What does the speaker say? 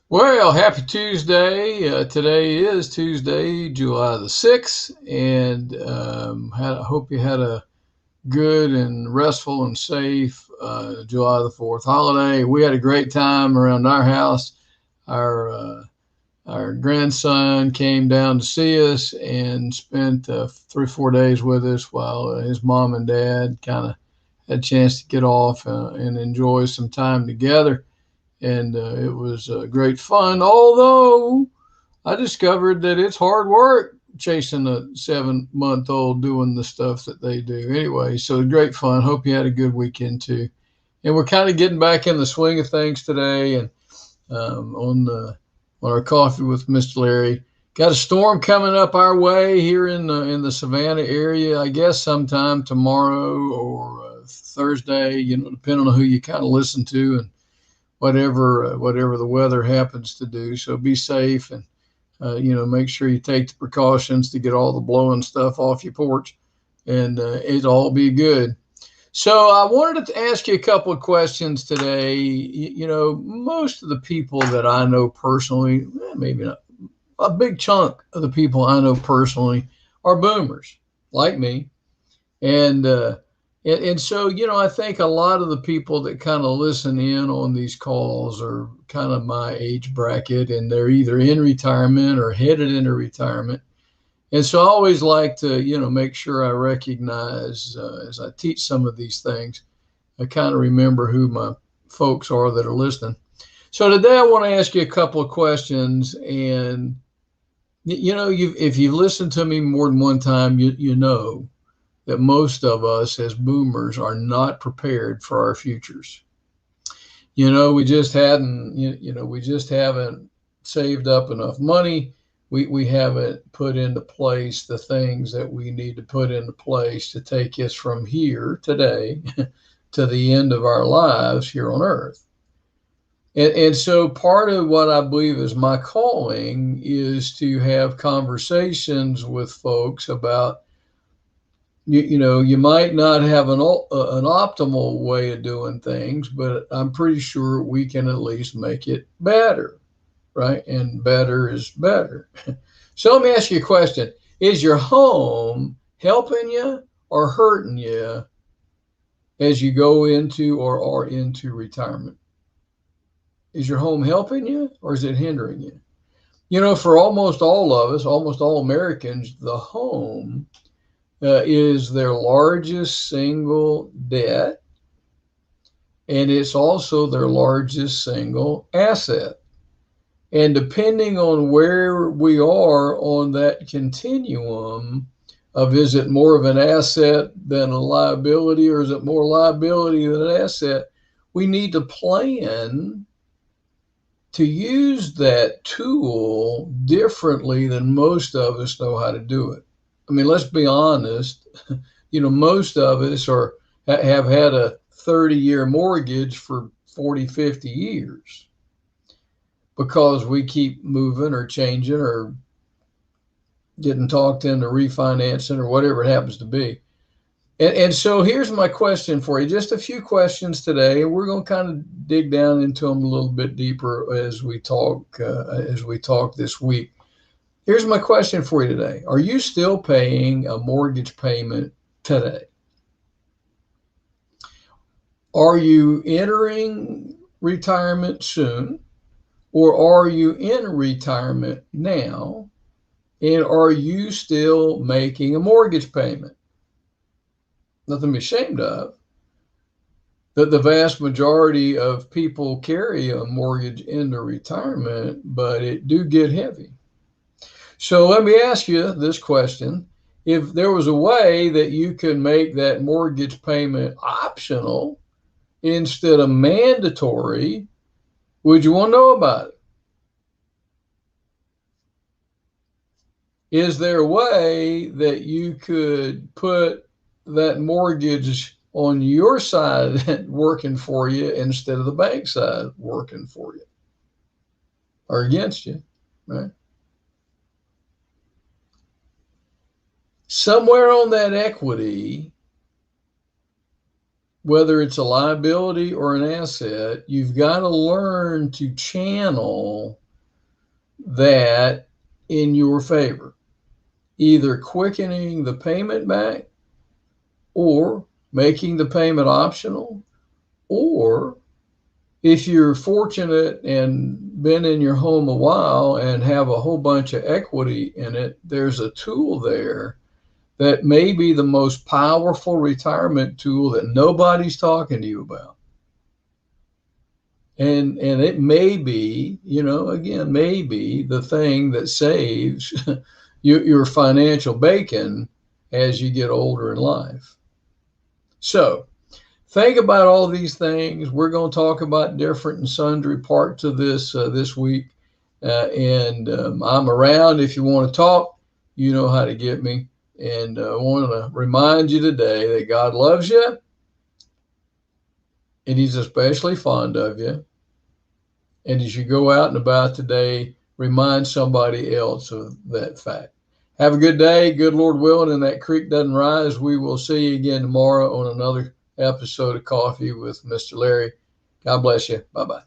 Well, happy Tuesday. Today is Tuesday, July the 6th, and I hope you had a good and restful and safe July the 4th holiday. We had a great time around our house. Our our grandson came down to see us and spent 3 or 4 days with us while his mom and dad kind of had a chance to get off and enjoy some time together, and it was great fun. Although I discovered that it's hard work chasing a 7 month old doing the stuff that they do. Anyway, so great fun. Hope you had a good weekend too. And we're kind of getting back in the swing of things today, and on our coffee with Mr. Larry. Got a storm coming up our way here in the Savannah area. I guess sometime tomorrow or Thursday. Depending on who you kind of listen to and whatever the weather happens to do. So be safe and make sure you take the precautions to get all the blowing stuff off your porch, and it'll all be good. So I wanted to ask you a couple of questions today. Most of the people that I know personally, maybe not, a big chunk of the people I know personally are boomers, like me. And so I think a lot of the people that kind of listen in on these calls are kind of my age bracket, and they're either in retirement or headed into retirement. And so I always like to make sure I recognize as I teach some of these things, I kind of remember who my folks are that are listening. So today I want to ask you a couple of questions, and if you listen to me more than one time, you know that most of us as boomers are not prepared for our futures. We just haven't saved up enough money. We haven't put into place the things that we need to put into place to take us from here today to the end of our lives here on earth. And so part of what I believe is my calling is to have conversations with folks about you might not have an optimal way of doing things, but I'm pretty sure we can at least make it better, right? And better is better. So let me ask you a question. Is your home helping you or hurting you as you go into or are into retirement? Is your home helping you or is it hindering you? For almost all of us, almost all Americans, the home is their largest single debt, and it's also their largest single asset. And depending on where we are on that continuum of, is it more of an asset than a liability, or is it more liability than an asset, we need to plan to use that tool differently than most of us know how to do it. I mean, let's be honest. Most of us have had a 30-year mortgage for 40, 50 years because we keep moving or changing or getting talked into refinancing or whatever it happens to be. And so here's my question for you. Just a few questions today, and we're going to kind of dig down into them a little bit deeper as we talk this week. Here's my question for you today. Are you still paying a mortgage payment today? Are you entering retirement soon, or are you in retirement now? And are you still making a mortgage payment? Nothing to be ashamed of. The vast majority of people carry a mortgage into retirement, but it do get heavy. So let me ask you this question. If there was a way that you could make that mortgage payment optional instead of mandatory, would you want to know about it? Is there a way that you could put that mortgage on your side working for you instead of the bank side working for you or against you, right? Somewhere on that equity, whether it's a liability or an asset, you've got to learn to channel that in your favor, either quickening the payment back or making the payment optional, or if you're fortunate and been in your home a while and have a whole bunch of equity in it, there's a tool there that may be the most powerful retirement tool that nobody's talking to you about. And it may be, again, maybe the thing that saves your financial bacon as you get older in life. So think about all these things. We're going to talk about different and sundry parts of this this week. And I'm around if you want to talk. You know how to get me. And I want to remind you today that God loves you, and He's especially fond of you. And as you go out and about today, remind somebody else of that fact. Have a good day. Good Lord willing, and that creek doesn't rise. We will see you again tomorrow on another episode of Coffee with Mr. Larry. God bless you. Bye-bye.